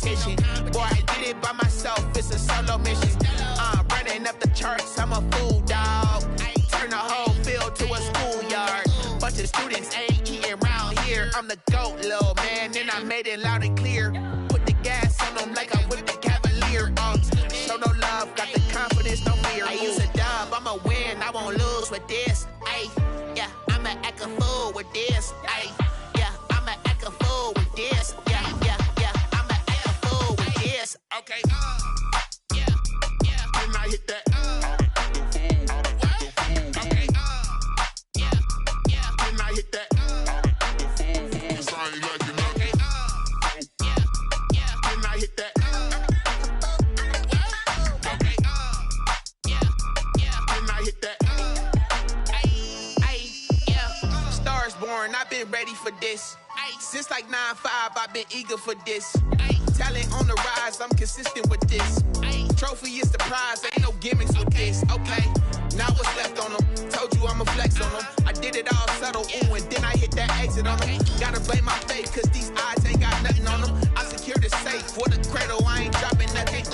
competition. Boy, I did it by myself, it's a solo mission. Running up the charts, I'm a fool, dog. Turn the whole field to a schoolyard. Bunch of students ain't eating round here. I'm the GOAT, little man, and I made it loud and clear. Put the gas on them like I whipped the Cavalier. Show no love, got the confidence, no fear. I use a dub, I'ma win, I won't lose with this. Ay, yeah, I'ma act a fool with this. Ay, yeah, I'ma act a fool with this. Yeah, yeah, yeah, I'ma act a fool with this. Okay, yeah, yeah, then I hit that. Okay, yeah, yeah, then I hit that. I've been ready for this. Since like 9-5, I've been eager for this. Talent on the rise, I'm consistent with this. Trophy is the prize, ain't no gimmicks with this. Okay, now what's left on them? Told you I'ma flex on them. I did it all subtle, ooh, and then I hit that exit on them. Gotta blame my faith, cause these odds ain't got nothing on them. I secure the safe for the cradle, I ain't dropping nothing.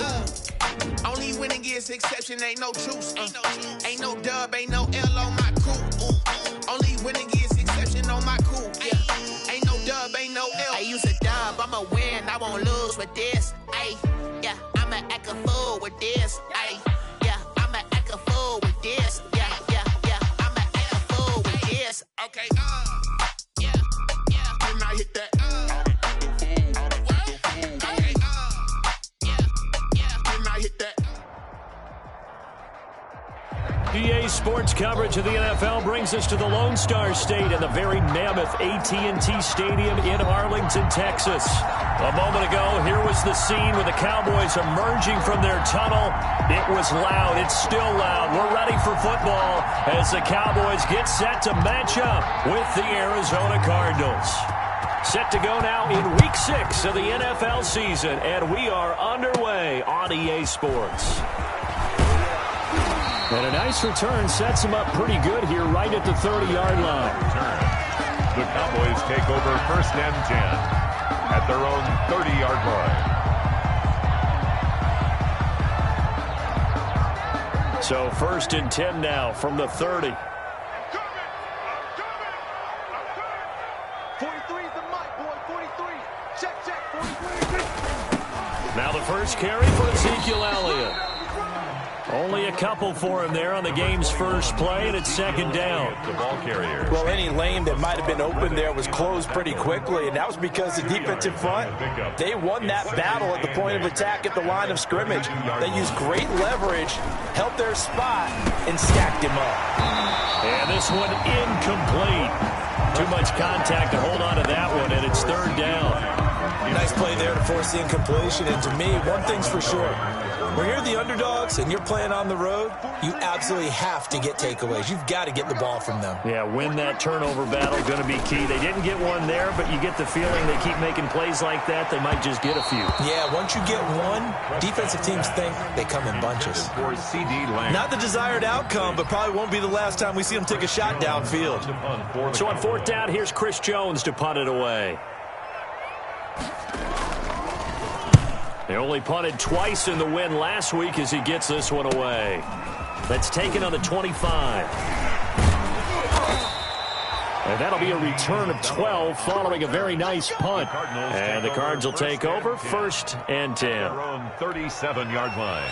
Only winning is exception, ain't no truce. Ain't no dub, ain't no L on my crew. Only winning is exception on my cool, yeah. Ain't no dub, ain't no L. I use a dub, I'ma win, I won't lose with this. Ay, yeah, I'ma act a fool with this. Ay, yeah, I'ma act a fool with this. Yeah, yeah, yeah, I'ma act a fool with this. Okay, yeah, yeah, then I hit that. Okay, yeah, yeah, then I hit that. EA Sports coverage of the NFL brings us to the Lone Star State and the very mammoth AT&T Stadium in Arlington, Texas. A moment ago, here was the scene with the Cowboys emerging from their tunnel. It was loud. It's still loud. We're ready for football as the Cowboys get set to match up with the Arizona Cardinals. Set to go now in Week 6 of the NFL season, and we are underway on EA Sports. And a nice return sets them up pretty good here right at the 30-yard line. The Cowboys take over 1st and 10 at their own 30-yard line. So 1st and 10 now from the 30. 43's the mic, boy. 43. Check, 43. Now the first carry for Ezekiel Elliott. Only a couple for him there on the game's first play, and it's 2nd down. The ball carrier. Well, any lane that might have been open there was closed pretty quickly, and that was because the defensive front, they won that battle at the point of attack at the line of scrimmage. They used great leverage, held their spot, and stacked him up. And this one incomplete. Too much contact to hold on to that one, and it's 3rd down. Nice play there to force the incompletion, and to me, one thing's for sure. When you're the underdogs and you're playing on the road, you absolutely have to get takeaways. You've got to get the ball from them. Yeah, win that turnover battle, going to be key. They didn't get one there, but you get the feeling they keep making plays like that, they might just get a few. Yeah, once you get one, defensive teams think they come in bunches. Not the desired outcome, but probably won't be the last time we see them take a shot downfield. So on 4th down, here's Chris Jones to punt it away. They only punted twice in the win last week as he gets this one away. That's taken on the 25. And that'll be a return of 12 following a very nice punt. And the Cards will take over 1st and 10. Their own 37-yard line.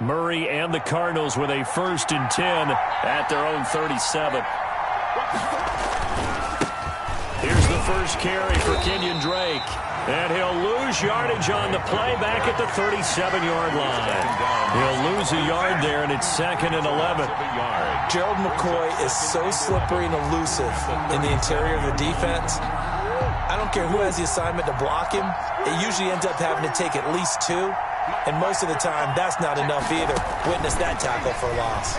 Murray and the Cardinals with a 1st and 10 at their own 37. Here's the first carry for Kenyon Drake. And he'll lose yardage on the play back at the 37-yard line. He'll lose a yard there, and it's 2nd and 11. Gerald McCoy is so slippery and elusive in the interior of the defense. I don't care who has the assignment to block him. It usually ends up having to take at least 2. And most of the time, that's not enough either. Witness that tackle for a loss.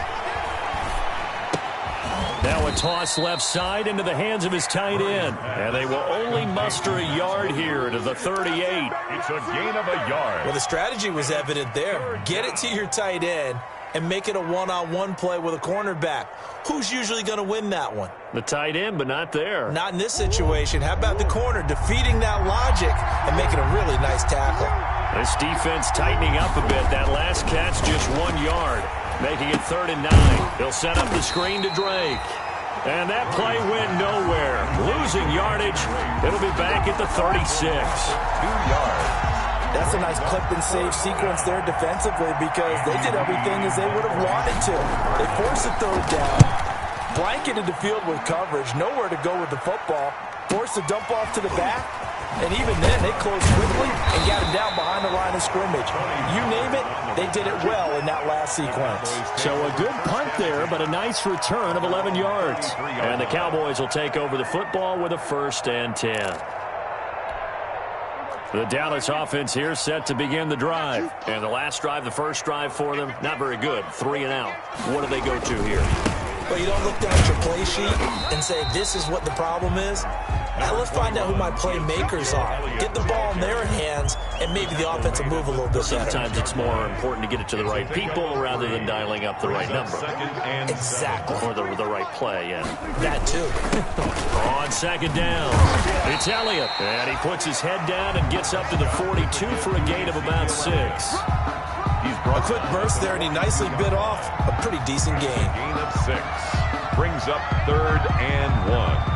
Now a toss left side into the hands of his tight end. And they will only muster a yard here to the 38. It's a gain of a yard. Well, the strategy was evident there. Get it to your tight end, and make it a one-on-one play with a cornerback. Who's usually going to win that one? The tight end, but not there. Not in this situation. How about the corner defeating that logic and making a really nice tackle? This defense tightening up a bit. That last catch just 1 yard, making it 3rd and 9. He'll set up the screen to Drake. And that play went nowhere. Losing yardage. It'll be back at the 36. 2 yards. That's a nice clip and save sequence there defensively because they did everything as they would have wanted to. They forced a 3rd down, blanketed the field with coverage, nowhere to go with the football, forced a dump off to the back, and even then they closed quickly and got him down behind the line of scrimmage. You name it, they did it well in that last sequence. So a good punt there, but a nice return of 11 yards. And the Cowboys will take over the football with a 1st and 10. The Dallas offense here set to begin the drive. And the last drive, the first drive for them, not very good. 3 and out. What do they go to here? Well, you don't look down at your play sheet and say, this is what the problem is. Now let's find out who my playmakers are. Get the ball in their hands, and maybe the offense will move a little bit better. Sometimes it's more important to get it to the right people rather than dialing up the right number. Exactly. Or the right play, yeah. That too. On 2nd down, it's Elliott. And he puts his head down and gets up to the 42 for a gain of about 6. He's brought a quick burst there, and he nicely bit off a pretty decent gain. Gain of 6. Brings up 3rd and 1.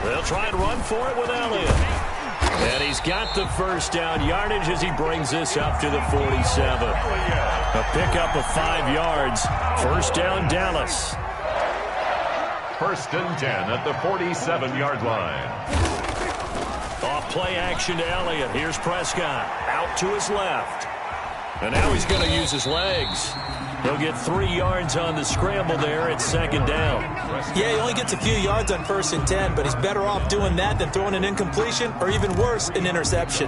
They'll try and run for it with Elliott. And he's got the 1st down yardage as he brings this up to the 47. A pickup of 5 yards. 1st down, Dallas. 1st and 10 at the 47-yard line. Off play action to Elliott. Here's Prescott. Out to his left. And now he's going to use his legs. He'll get 3 yards on the scramble there at 2nd down. Yeah, he only gets a few yards on 1st and 10, but he's better off doing that than throwing an incompletion or even worse, an interception.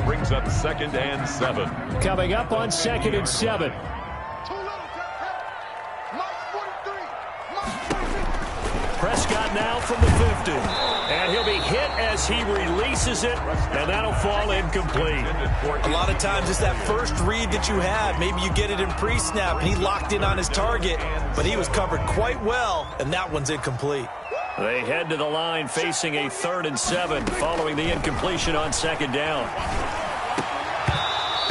Brings up 2nd and 7. Coming up on 2nd and 7. Prescott now from the 50. And he'll be hit as he releases it, and that'll fall incomplete. A lot of times it's that first read that you have. Maybe you get it in pre-snap, and he locked in on his target, but he was covered quite well, and that one's incomplete. They head to the line facing a 3rd and 7 following the incompletion on 2nd down.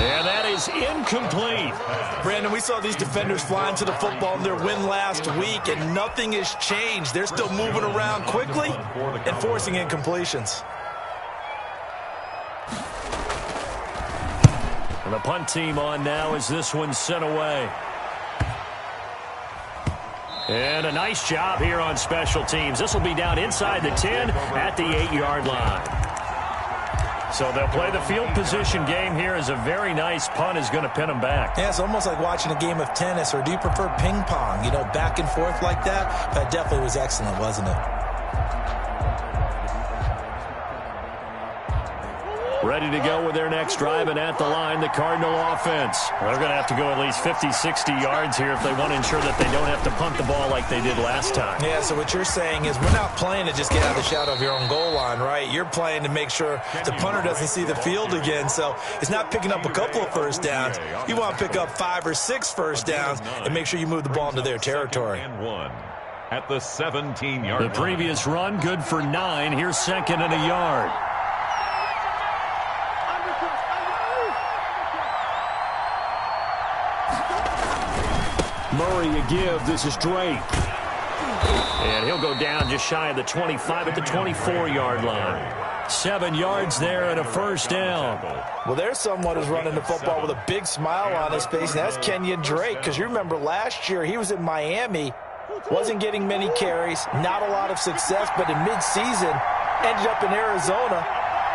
And that is incomplete. Brandon, we saw these defenders flying to the football in their win last week, and nothing has changed. They're still moving around quickly and forcing incompletions. And the punt team on now as this one's sent away. And a nice job here on special teams. This will be down inside the 10 at the 8-yard line. So they'll play the field position game here as a very nice punt is going to pin them back. Yeah, it's almost like watching a game of tennis, or do you prefer ping pong? You know, back and forth like that? That definitely was excellent, wasn't it? Ready to go with their next drive, and at the line, the Cardinal offense. They're going to have to go at least 50, 60 yards here if they want to ensure that they don't have to punt the ball like they did last time. Yeah, so what you're saying is we're not playing to just get out of the shadow of your own goal line, right? You're playing to make sure the punter doesn't see the field again, so it's not picking up a couple of 1st downs. You want to pick up 5 or 6 1st downs and make sure you move the ball into their territory. And 1 at the 17-yard line. The previous run, good for 9. Here's 2nd and a yard. Murray a give. This is Drake. And he'll go down just shy of the 25 at the 24-yard line. 7 yards there and a 1st down. Well, there's someone who's running the football with a big smile on his face, and that's Kenyon Drake, because you remember last year he was in Miami, wasn't getting many carries, not a lot of success, but in midseason ended up in Arizona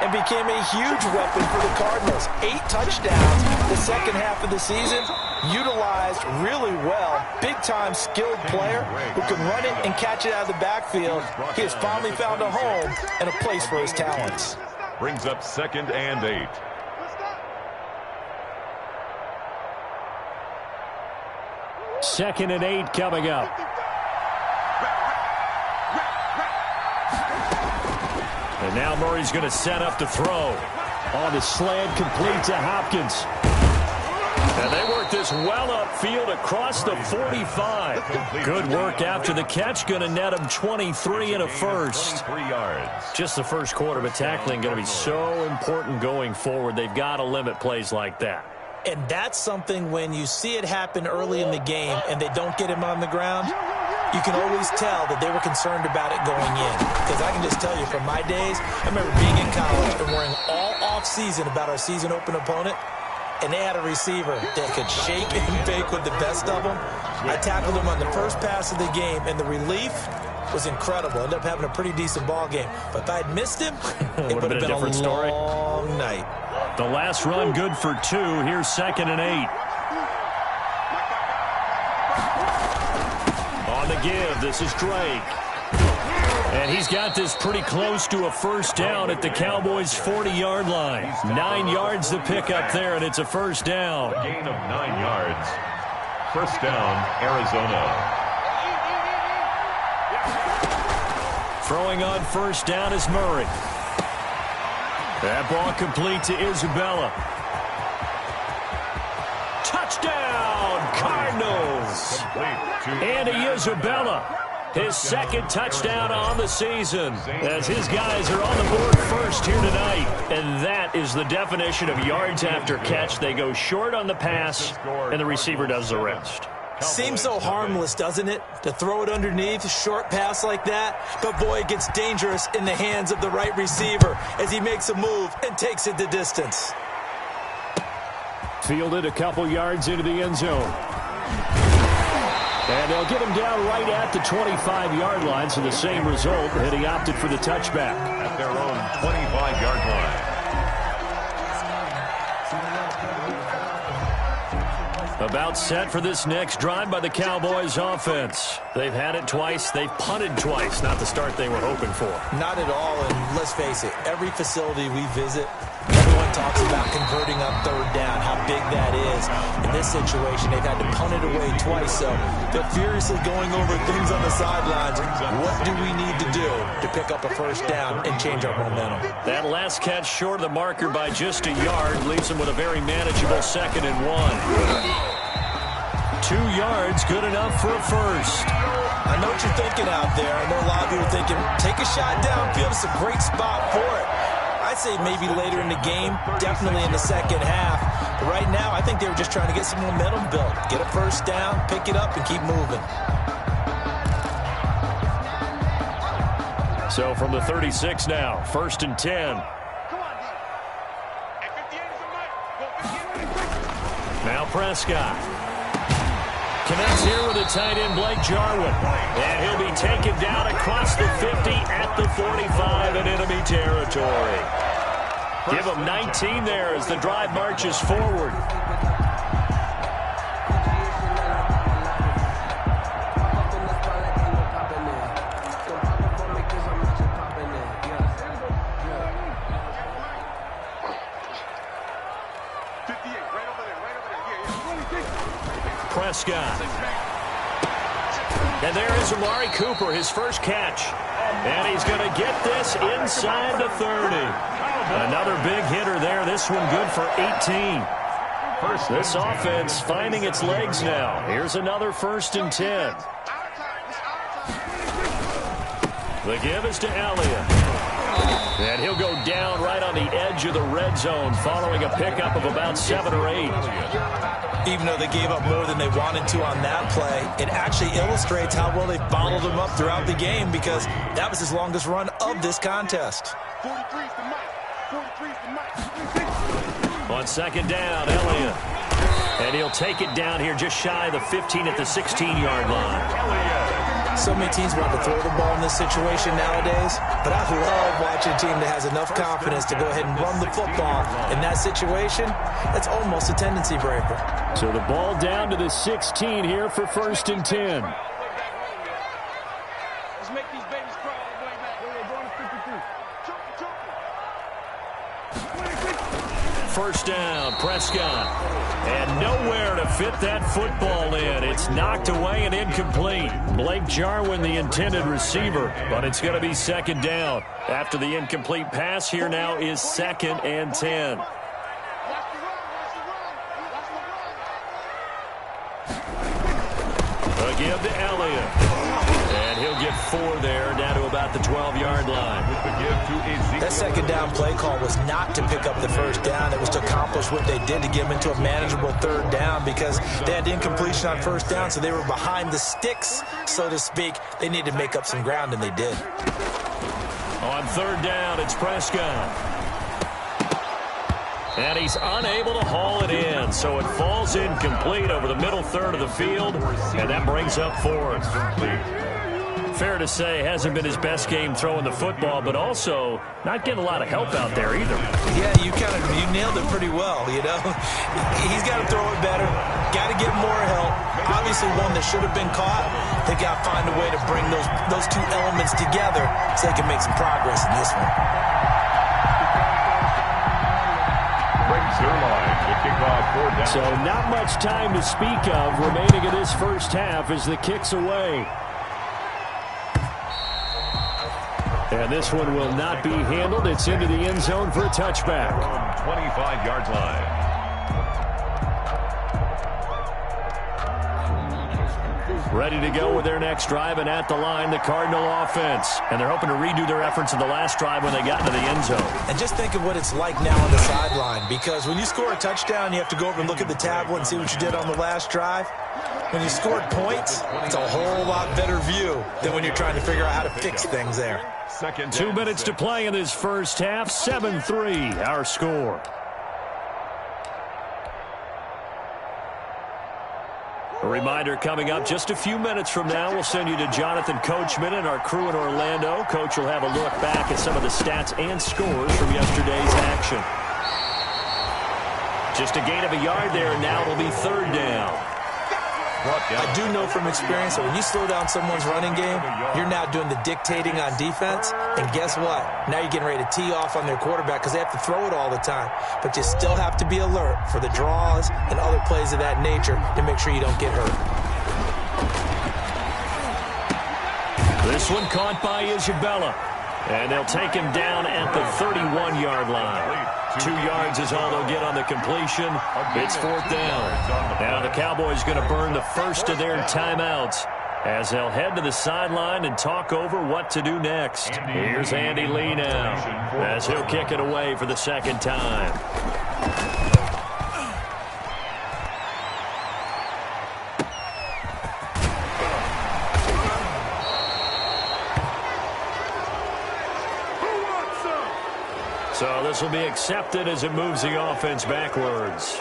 and became a huge weapon for the Cardinals. 8 touchdowns the second half of the season, utilized really well. Big-time skilled player who can run it and catch it out of the backfield. He has finally found a home and a place for his talents. Brings up 2nd and 8. 2nd and 8 coming up. And now Murray's going to set up to throw. On the slant, complete to Hopkins. And they work this well upfield across the 45. Good work after the catch. Going to net him 23 and a first. 23 yards. Just the first quarter, but tackling going to be so important going forward. They've got to limit plays like that. And that's something when you see it happen early in the game and they don't get him on the ground, you can always tell that they were concerned about it going in. Because I can just tell you from my days, I remember being in college and worrying all off-season about our season open opponent, and they had a receiver that could shake and bake with the best of them. I tackled him on the first pass of the game, and the relief was incredible. Ended up having a pretty decent ball game. But if I had missed him, it would have been a different story. Long night. The last run good for 2. Here's 2nd and 8. On the give, this is Drake. And he's got this pretty close to a first down at the Cowboys' 40-yard line. 9 yards to pick up there, and it's a first down. A gain of 9 yards. First down, Arizona. Throwing on first down is Murray. That ball complete to Isabella. Touchdown, Cardinals. Andy Isabella. His second touchdown on the season as his guys are on the board first here tonight. And that is the definition of yards after catch. They go short on the pass, and the receiver does the rest. Seems so harmless, doesn't it, to throw it underneath, a short pass like that? But, boy, it gets dangerous in the hands of the right receiver as he makes a move and takes it the distance. Fielded a couple yards into the end zone. And they'll get him down right at the 25-yard line, so the same result, and he opted for the touchback. At their own 25-yard line. About set for this next drive by the Cowboys offense. They've had it twice. They've punted twice. Not the start they were hoping for. Not at all, and let's face it, every facility we visit, everyone talks about converting on third down, how big that is. In this situation, they've had to punt it away twice, so they're furiously going over things on the sidelines. What do we need to do to pick up a first down and change our momentum? That last catch short of the marker by just a yard leaves them with a very manageable 2nd and 1. 2 yards, good enough for a first. I know what you're thinking out there. I know a lot of people are thinking, take a shot downfield. It's a great spot for it. I'd say maybe later in the game, definitely in the second half. But right now, I think they were just trying to get some momentum built. Get a first down, pick it up, and keep moving. So from the 36 now, 1st and 10. Now Prescott. Connects here with a tight end, Blake Jarwin. And he'll be taken down across the 50 at the 45 in enemy territory. Give him 19 there as the drive marches forward. Prescott. And there is Amari Cooper, his first catch. And he's going to get this inside the 30. Another big hitter there. This one good for 18. This offense finding its legs now. Here's another 1st and 10. The give is to Elliott. And he'll go down right on the edge of the red zone following a pickup of about 7 or 8. Even though they gave up more than they wanted to on that play, it actually illustrates how well they bottled him up throughout the game because that was his longest run of this contest. On 2nd down, Elliott. And he'll take it down here just shy of the 15 at the 16-yard line. So many teams want to throw the ball in this situation nowadays, but I love watching a team that has enough confidence to go ahead and run the football. In that situation, that's almost a tendency breaker. So the ball down to the 16 here for 1st and 10. Let's make these babies cry all the way back. We're going to 53. first down. Prescott. And nowhere to fit that football in. It's knocked away and incomplete. Blake Jarwin, the intended receiver, but it's going to be second down. After the incomplete pass, here now is 2nd and 10. Give to Elliott. And he'll get 4 there, down to about the 12-yard line. That second down play call was not to pick up the first down. It was to accomplish what they did, to get them into a manageable third down, because they had incompletion on first down, so they were behind the sticks, so to speak. They needed to make up some ground, and they did. On third down, it's Prescott. And he's unable to haul it in, so it falls incomplete over the middle third of the field, and that brings up 4th. Fair to say, hasn't been his best game throwing the football, but also not getting a lot of help out there either. Yeah, you nailed it pretty well, you know. He's got to throw it better, got to get more help. Obviously one that should have been caught. They got to find a way to bring those two elements together so they can make some progress in this one. So not much time to speak of remaining in this first half as the kick's away. And this one will not be handled. It's into the end zone for a touchback. 25-yard line. Ready to go with their next drive, and at the line, the Cardinal offense. And they're hoping to redo their efforts in the last drive when they got into the end zone. And just think of what it's like now on the sideline, because when you score a touchdown, you have to go over and look at the tablet and see what you did on the last drive. When you scored points, it's a whole lot better view than when you're trying to figure out how to fix things there. 2 minutes to play in this first half. 7-3, our score. A reminder coming up just a few minutes from now, we'll send you to Jonathan Coachman and our crew in Orlando. Coach will have a look back at some of the stats and scores from yesterday's action. Just a gain of a yard there, and now it'll be third down. I do know from experience that when you slow down someone's running game, you're now doing the dictating on defense. And guess what? Now you're getting ready to tee off on their quarterback because they have to throw it all the time. But you still have to be alert for the draws and other plays of that nature to make sure you don't get hurt. This one caught by Isabella. And they'll take him down at the 31-yard line. 2 yards is all they'll get on the completion. It's fourth down. Now the Cowboys going to burn the first of their timeouts as they'll head to the sideline and talk over what to do next. Here's Andy Lee now as he'll kick it away for the second time. So this will be accepted as it moves the offense backwards.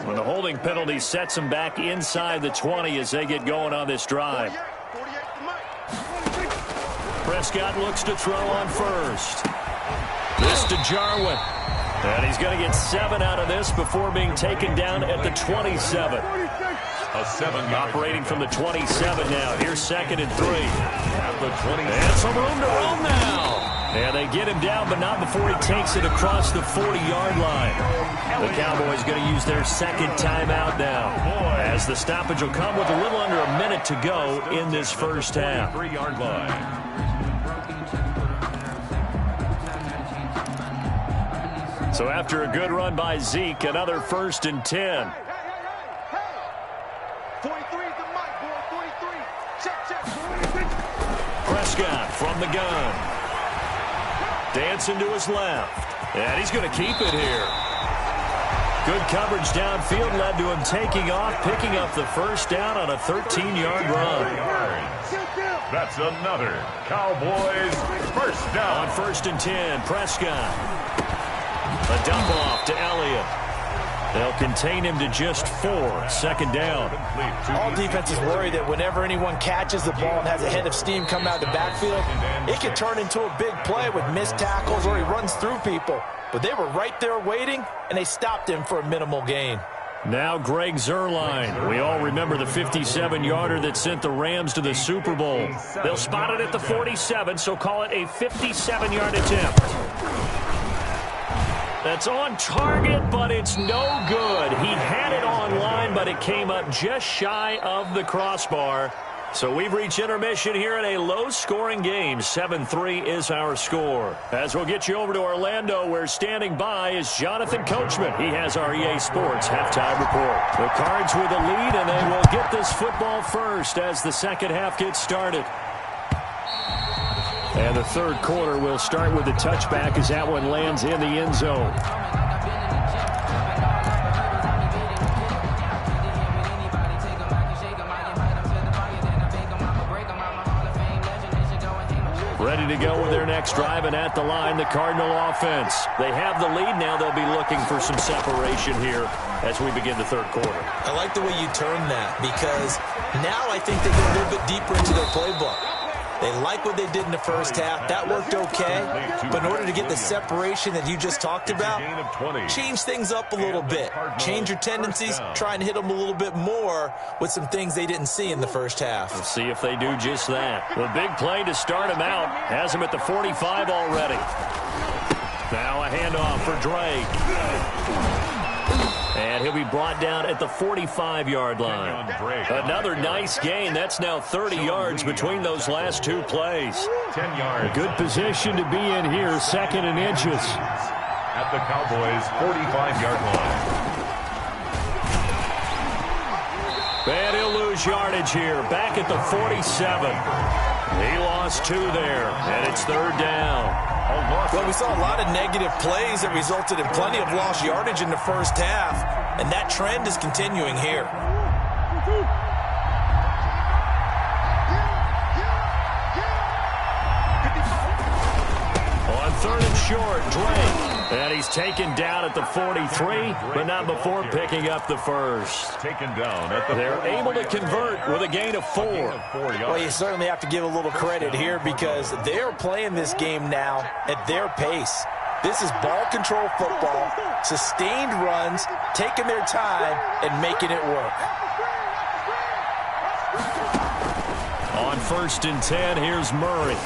When the holding penalty sets them back inside the 20 as they get going on this drive. Prescott looks to throw on first. This to Jarwin. And he's going to get 7 out of this before being taken down at the 27. Operating from the 27 now. Here's 2nd and 3. And some room to roam now. And they get him down, but not before he takes it across the 40-yard line. The Cowboys going to use their second timeout now, as the stoppage will come with a little under a minute to go in this first half. 3-yard line. So after a good run by Zeke, another 1st and 10. 43 is the mic, boy. 43. Check. Prescott from the gun. Dancing to his left. And he's going to keep it here. Good coverage downfield led to him taking off, picking up the first down on a 13-yard run. That's another Cowboys first down. On 1st and 10, Prescott. A dump off to Elliott. They'll contain him to just 4. Second down. All defenses worry that whenever anyone catches the ball and has a head of steam come out of the backfield, it can turn into a big play with missed tackles or he runs through people. But they were right there waiting, and they stopped him for a minimal gain. Now Greg Zuerlein. We all remember the 57-yarder that sent the Rams to the Super Bowl. They'll spot it at the 47, so call it a 57-yard attempt. That's on target, but it's no good. He had it on line, but it came up just shy of the crossbar. So we've reached intermission here in a low-scoring game. 7-3 is our score. As we'll get you over to Orlando, where standing by is Jonathan Coachman. He has our EA Sports halftime report. The Cards with a lead, and they will get this football first as the second half gets started. And the third quarter will start with the touchback as that one lands in the end zone. Ready to go with their next drive, and at the line, the Cardinal offense. They have the lead now. They'll be looking for some separation here as we begin the third quarter. I like the way you term that, because now I think they get a little bit deeper into their playbook. They like what they did in the first half. That worked okay. But in order to get the separation that you just talked about, change things up a little bit. Change your tendencies. Try and hit them a little bit more with some things they didn't see in the first half. We'll see if they do just that. The big play to start him out has him at the 45 already. Now a handoff for Drake. And he'll be brought down at the 45-yard line. Another nice gain. That's now 30 yards between those last two plays. 10 yards. A good position to be in here, second and inches. At the Cowboys' 45-yard line. And he'll lose yardage here. Back at the 47. He lost 2 there, and it's third down. Well, we saw a lot of negative plays that resulted in plenty of lost yardage in the first half, and that trend is continuing here. On third and short, Drake. And he's taken down at the 43, but not before picking up the first. Taken down at the They're able to convert with a gain of 4. Well, you certainly have to give a little credit here because they're playing this game now at their pace. This is ball control football, sustained runs, taking their time, and making it work. On first and 10, here's Murray.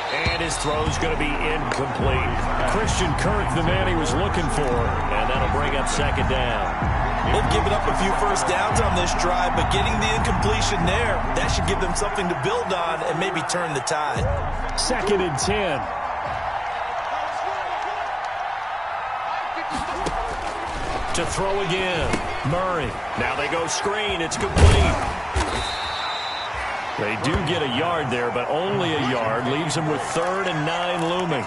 And his throw's going to be incomplete. Christian Kirk, the man he was looking for, and that'll bring up second down. They've given up a few first downs on this drive, but getting the incompletion there, that should give them something to build on and maybe turn the tide. Second and 10. To throw again, Murray. Now they go screen. It's complete. They do get a yard there, but only a yard. Leaves them with 3rd and 9 looming.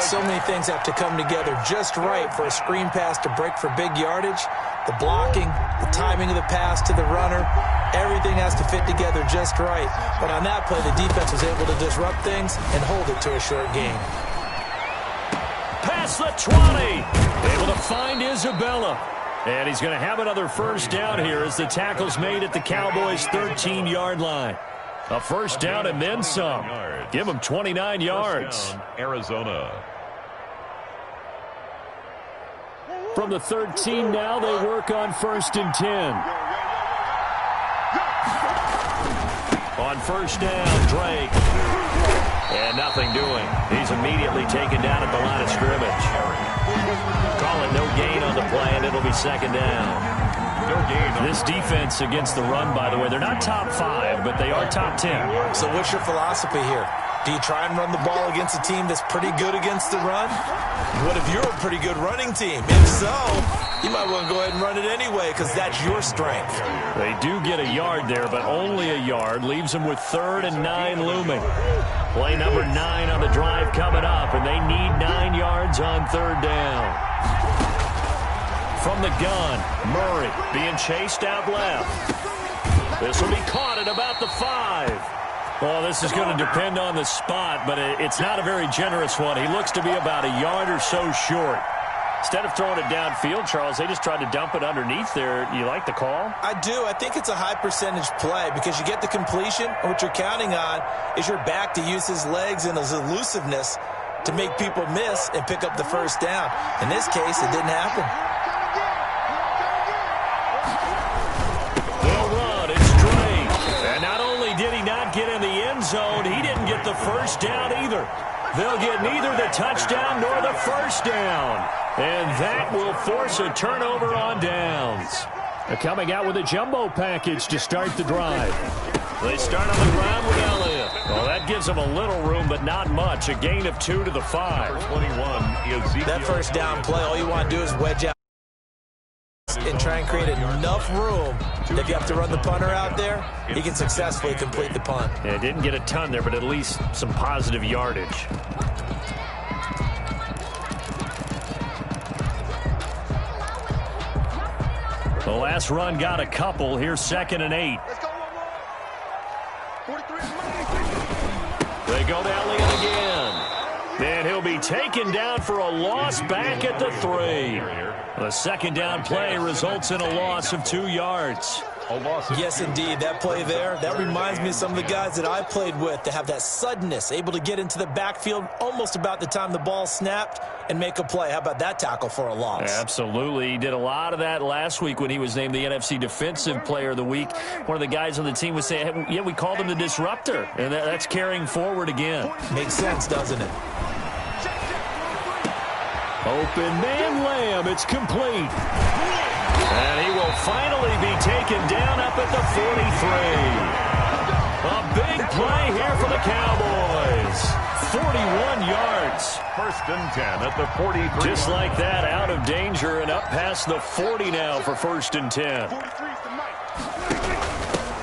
So many things have to come together just right for a screen pass to break for big yardage. The blocking, the timing of the pass to the runner, everything has to fit together just right. But on that play, the defense was able to disrupt things and hold it to a short gain. Past the 20. Able to find Isabella. And he's going to have another first down here as the tackle's made at the Cowboys' 13-yard line. A first down and then some. Give them 29 yards. Arizona. From the 13 now, they work on first and 10. On first down, Drake. And nothing doing. He's immediately taken down at the line of scrimmage. Call it no gain on the play, and it'll be second down. No gain. This defense against the run, by the way, they're not top 5, but they are top 10. So what's your philosophy here? Do you try and run the ball against a team that's pretty good against the run? What if you're a pretty good running team? If so, you might want to go ahead and run it anyway because that's your strength. They do get a yard there, but only a yard. Leaves them with 3rd and 9 looming. Play number 9 on the drive coming up, and they need 9 yards on 3rd down. From the gun, Murray being chased out left. This will be caught at about the 5. Well, this is going to depend on the spot, but it's not a very generous one. He looks to be about a yard or so short. Instead of throwing it downfield, Charles, they just tried to dump it underneath there. You like the call? I do. I think it's a high percentage play because you get the completion, and what you're counting on is your back to use his legs and his elusiveness to make people miss and pick up the first down. In this case, it didn't happen. first down either. They'll get neither the touchdown nor the first down. And that will force a turnover on downs. They're coming out with a jumbo package to start the drive. They start on the ground with Elliott. Well, that gives them a little room, but not much. A gain of 2 to the 5. 21 is that first down play, all you want to do is wedge out and try and create enough room that if you have to run the punter out there, he can successfully complete the punt. Yeah, didn't get a ton there, but at least some positive yardage. The last run got a couple. Here's 2nd and 8. Let's go, 43. They go to Elliott again. And he'll be taken down for a loss back at the 3. The second down play results in a loss of 2 yards. Yes, indeed. That play there, that reminds me of some of the guys that I played with to have that suddenness, able to get into the backfield almost about the time the ball snapped and make a play. How about that tackle for a loss? Absolutely. He did a lot of that last week when he was named the NFC Defensive Player of the Week. One of the guys on the team would say, hey, yeah, we called him the disruptor. And that's carrying forward again. Makes sense, doesn't it? Open man Lamb. It's complete. And he will finally be taken down up at the 43. A big play here for the Cowboys. 41 yards. 1st and 10 at the 43. Just like that, out of danger and up past the 40 now for 1st and 10.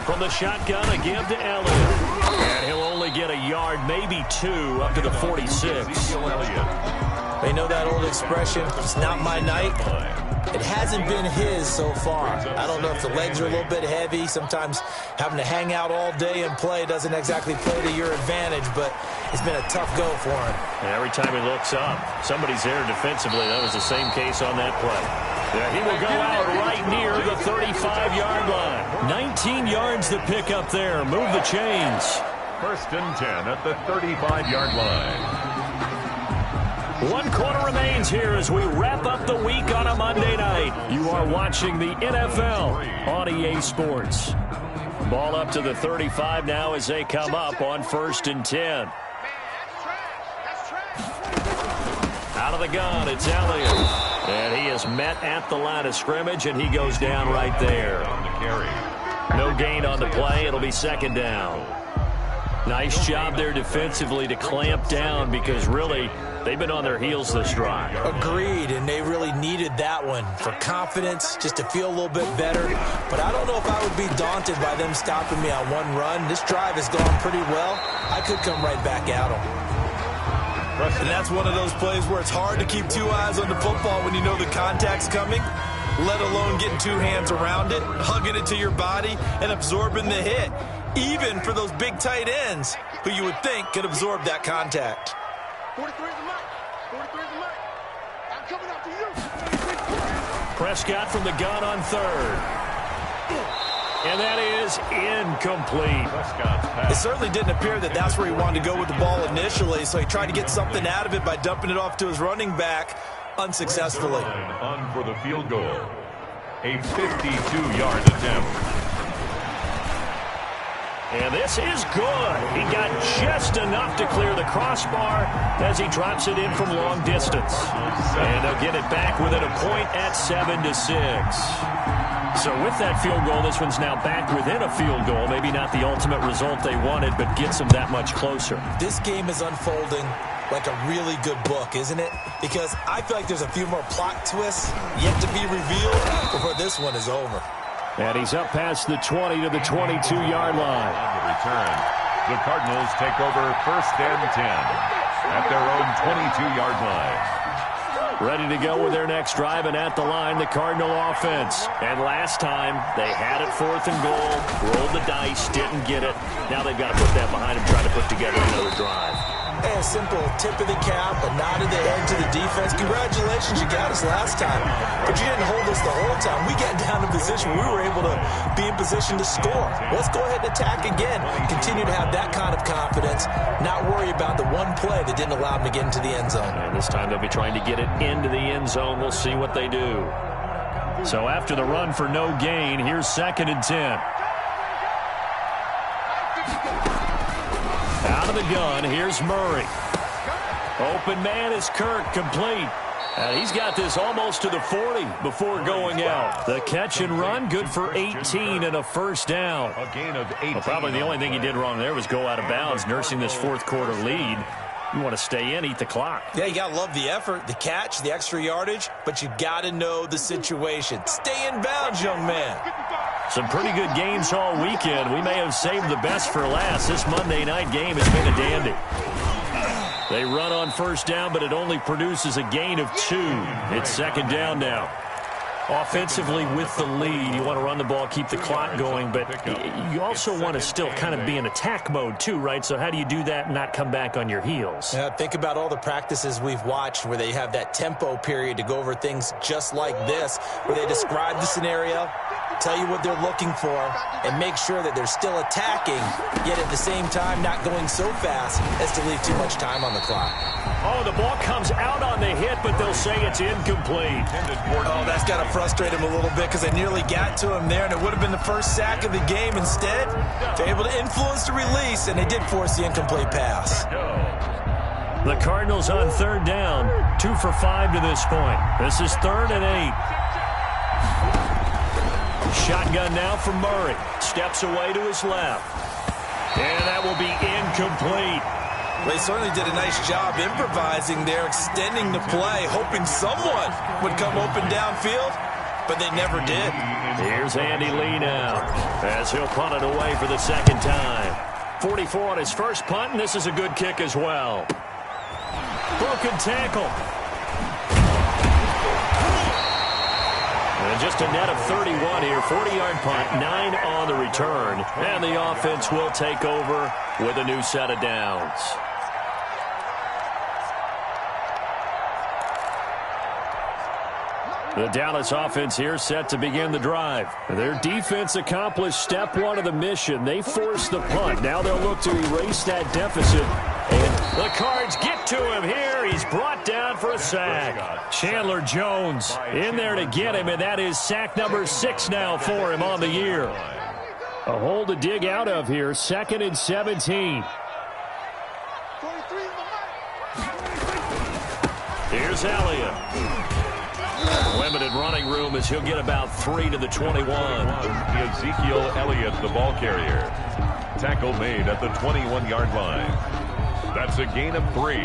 From the shotgun, a give to Elliott. And he'll only get a yard, maybe 2, up to the 46. They know that old expression, it's not my night. It hasn't been his so far. I don't know if the legs are a little bit heavy. Sometimes having to hang out all day and play doesn't exactly play to your advantage, but it's been a tough go for him. And every time he looks up, somebody's there defensively. That was the same case on that play. Yeah, he will go out right near the 35-yard line. 19 yards to pick up there. Move the chains. 1st and 10 at the 35-yard line. 1 quarter remains here as we wrap up the week on a Monday night. You are watching the NFL on EA Sports. Ball up to the 35 now as they come up on 1st and 10. Out of the gun, it's Elliott. And he is met at the line of scrimmage, and he goes down right there. No gain on the play. It'll be 2nd down. Nice job there defensively to clamp down because really they've been on their heels this drive. Agreed, and they really needed that one for confidence, just to feel a little bit better. But I don't know if I would be daunted by them stopping me on one run. This drive has gone pretty well. I could come right back at them. And that's one of those plays where it's hard to keep 2 eyes on the football when you know the contact's coming, let alone getting 2 hands around it, hugging it to your body, and absorbing the hit, even for those big tight ends who you would think could absorb that contact. 43 is the mic. 43 is the mic. I'm coming up to you. Prescott from the gun on 3rd. And that is incomplete. It certainly didn't appear that that's where he wanted to go with the ball initially, so he tried to get something out of it by dumping it off to his running back unsuccessfully. On for the field goal. A 52-yard attempt. And this is good. He got just enough to clear the crossbar as he drops it in from long distance. And they'll get it back within a point at 7-6. So with that field goal, this one's now back within a field goal. Maybe not the ultimate result they wanted, but gets them that much closer. This game is unfolding like a really good book, isn't it? Because I feel like there's a few more plot twists yet to be revealed before this one is over. And he's up past the 20 to the 22-yard line. On the return, the Cardinals take over 1st and 10 at their own 22-yard line. Ready to go with their next drive, and at the line, the Cardinal offense. And last time, they had it 4th and goal, rolled the dice, didn't get it. Now they've got to put that behind them, try to put together another drive. A simple tip of the cap, a nod of the head to the defense. Congratulations, you got us last time. But you didn't hold us the whole time. We got down in position. We were able to be in position to score. Let's go ahead and attack again. Continue to have that kind of confidence. Not worry about the one play that didn't allow them to get into the end zone. And this time they'll be trying to get it into the end zone. We'll see what they do. So after the run for no gain, here's 2nd and 10. Out of the gun, here's Murray. Open man is Kirk, complete. And he's got this almost to the 40 before going out. The catch and run, good for 18 and a first down. A gain of 18. Well, probably the only thing he did wrong there was go out of bounds, nursing this fourth quarter lead. You want to stay in, eat the clock. Yeah, you got to love the effort, the catch, the extra yardage, but you got to know the situation. Stay in bounds, young man. Some pretty good games all weekend. We may have saved the best for last. This Monday night game has been a dandy. They run on first down, but it only produces a gain of 2. It's second down now. Offensively with the lead, you want to run the ball, keep the clock going, but you also want to still kind of be in attack mode too, right? So how do you do that and not come back on your heels? Yeah, think about all the practices we've watched where they have that tempo period to go over things just like this, where they describe the scenario, tell you what they're looking for, and make sure that they're still attacking, yet at the same time not going so fast as to leave too much time on the clock. Oh, the ball comes out on the hit, but they'll say it's incomplete. Oh, that's got to frustrate him a little bit because they nearly got to him there, and it would have been the first sack of the game. Instead, they're able to influence the release, and they did force the incomplete pass. The Cardinals on third down, 2 for 5 to this point. This is 3rd and 8. Shotgun now from Murray. Steps away to his left. And that will be incomplete. They certainly did a nice job improvising there, extending the play, hoping someone would come open downfield, but they never did. Here's Andy Lee now, as he'll punt it away for the second time. 44 on his first punt, and this is a good kick as well. Broken tackle. And just a net of 31 here, 40-yard punt, 9 on the return. And the offense will take over with a new set of downs. The Dallas offense here set to begin the drive. Their defense accomplished step 1 of the mission. They forced the punt. Now they'll look to erase that deficit. And the Cards get to him here. He's brought down for a sack. Chandler Jones in there to get him, and that is sack number 6 now for him on the year. A hole to dig out of here, 2nd and 17. Here's Elliott. Limited running room as he'll get about 3 to the 21. Ezekiel Elliott, the ball carrier. Tackle made at the 21-yard line. That's a gain of 3.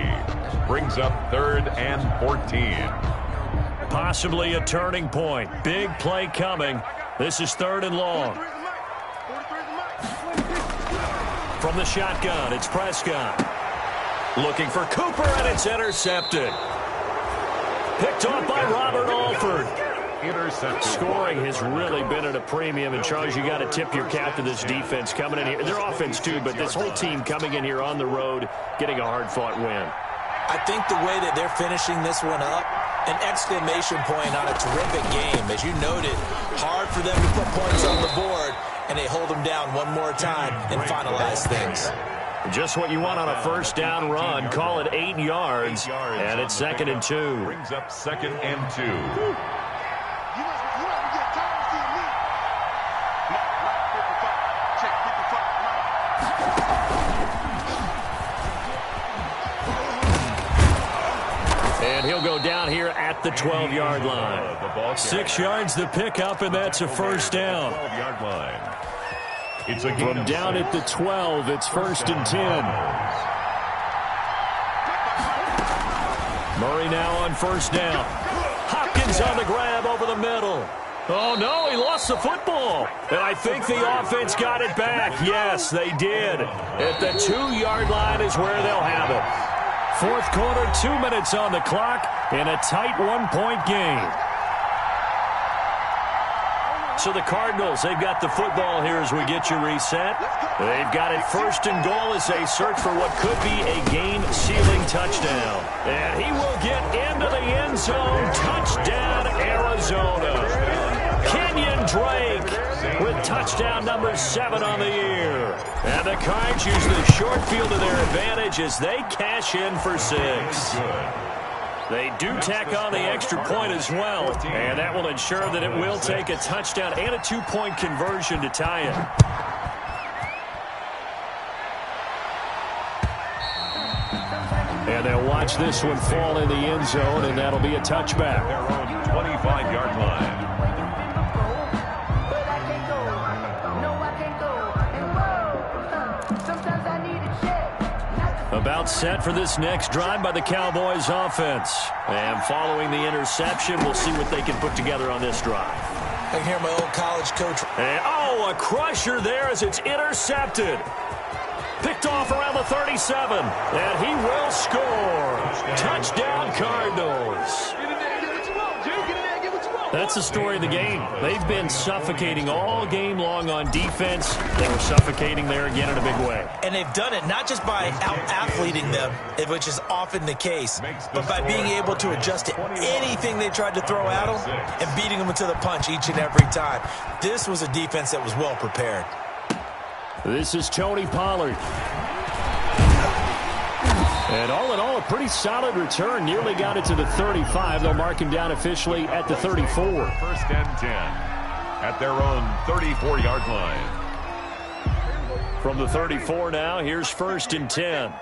Brings up 3rd and 14. Possibly a turning point. Big play coming. This is 3rd and long. From the shotgun, it's Prescott. Looking for Cooper, and it's intercepted. Picked off by Robert Alford. Intercepted. Scoring has really been at a premium, and Charles, you got to tip your cap to this defense coming in here. Their offense too, but this whole team coming in here on the road, getting a hard-fought win. I think the way that they're finishing this one up, an exclamation point on a terrific game. As you noted, hard for them to put points on the board, and they hold them down one more time and finalize things. Just what you want on a first down run. Call it 8 yards, and it's 2nd and 2. Brings up 2nd and 2. And he'll go down here at the 12-yard line. 6 yards the pickup, and that's a first down. 12-yard line. From down at the 12, it's 1st and 10. Murray now on first down. Hopkins on the grab over the middle. Oh, no, he lost the football. And I think the offense got it back. Yes, they did. At the 2-yard line is where they'll have it. Fourth quarter, 2 minutes on the clock, in a tight 1-point game. So the Cardinals, they've got the football here as we get you reset. They've got it 1st and goal as they search for what could be a game-sealing touchdown. And he will get into the end zone. Touchdown, Arizona. Kenyon Drake with touchdown number 7 on the year. And the Cards use the short field to their advantage as they cash in for 6. They do tack on the extra point as well, and that will ensure that it will take a touchdown and a 2-point conversion to tie it. And they'll watch this one fall in the end zone, and that'll be a touchback. Their own 25-yard line. About set for this next drive by the Cowboys offense. And following the interception, we'll see what they can put together on this drive. I can hear my old college coach. And, a crusher there as it's intercepted. Picked off around the 37. And he will score. Touchdown, Cardinals. That's the story of the game. They've been suffocating all game long on defense. They were suffocating there again in a big way. And they've done it not just by out-athleting them, which is often the case, but by being able to adjust to anything they tried to throw at them and beating them to the punch each and every time. This was a defense that was well prepared. This is Tony Pollard. And all in all, a pretty solid return. Nearly got it to the 35. They'll mark him down officially at the 34. First and 10 at their own 34-yard line. From the 34 now, here's first and 10.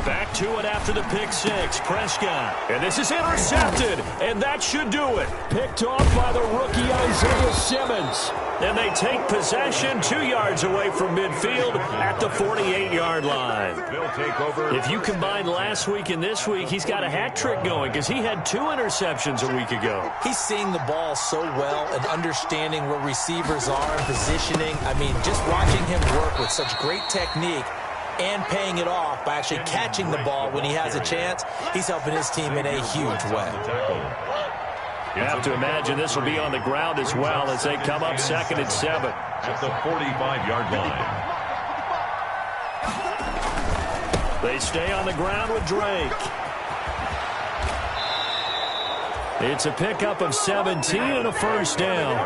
Back to it after the pick six. Prescott. And this is intercepted. And that should do it. Picked off by the rookie Isaiah Simmons. And they take possession 2 yards away from midfield at the 48-yard line. They'll take over. If you combine last week and this week, he's got a hat trick going because he had 2 interceptions a week ago. He's seeing the ball so well and understanding where receivers are and positioning. I mean, just watching him work with such great technique and paying it off by actually catching the ball when he has a chance, he's helping his team in a huge way. You have to imagine this will be on the ground as well as they come up second and 7. At the 45-yard line. They stay on the ground with Drake. It's a pickup of 17 and a first down.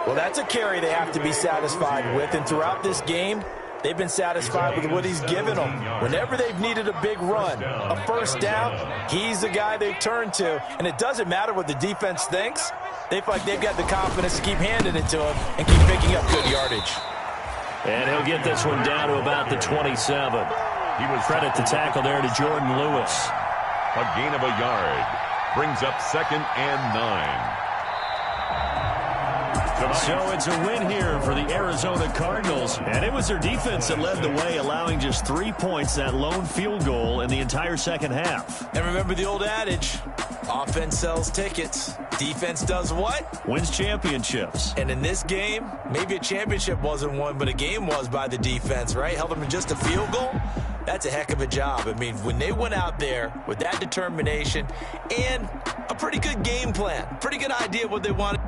Well, that's a carry they have to be satisfied with, and throughout this game, they've been satisfied with what he's given them. Whenever they've needed a big run, a first down, he's the guy they've turned to. And it doesn't matter what the defense thinks. They feel like they've got the confidence to keep handing it to him and keep picking up good yardage. And he'll get this one down to about the 27. He was credit the tackle there to Jordan Lewis. A gain of a yard. Brings up second and 9. So it's a win here for the Arizona Cardinals. And it was their defense that led the way, allowing just 3 points, that lone field goal in the entire second half. And remember the old adage, offense sells tickets. Defense does what? Wins championships. And in this game, maybe a championship wasn't won, but a game was by the defense, right? Held them in just a field goal. That's a heck of a job. I mean, when they went out there with that determination and a pretty good game plan, pretty good idea of what they wanted.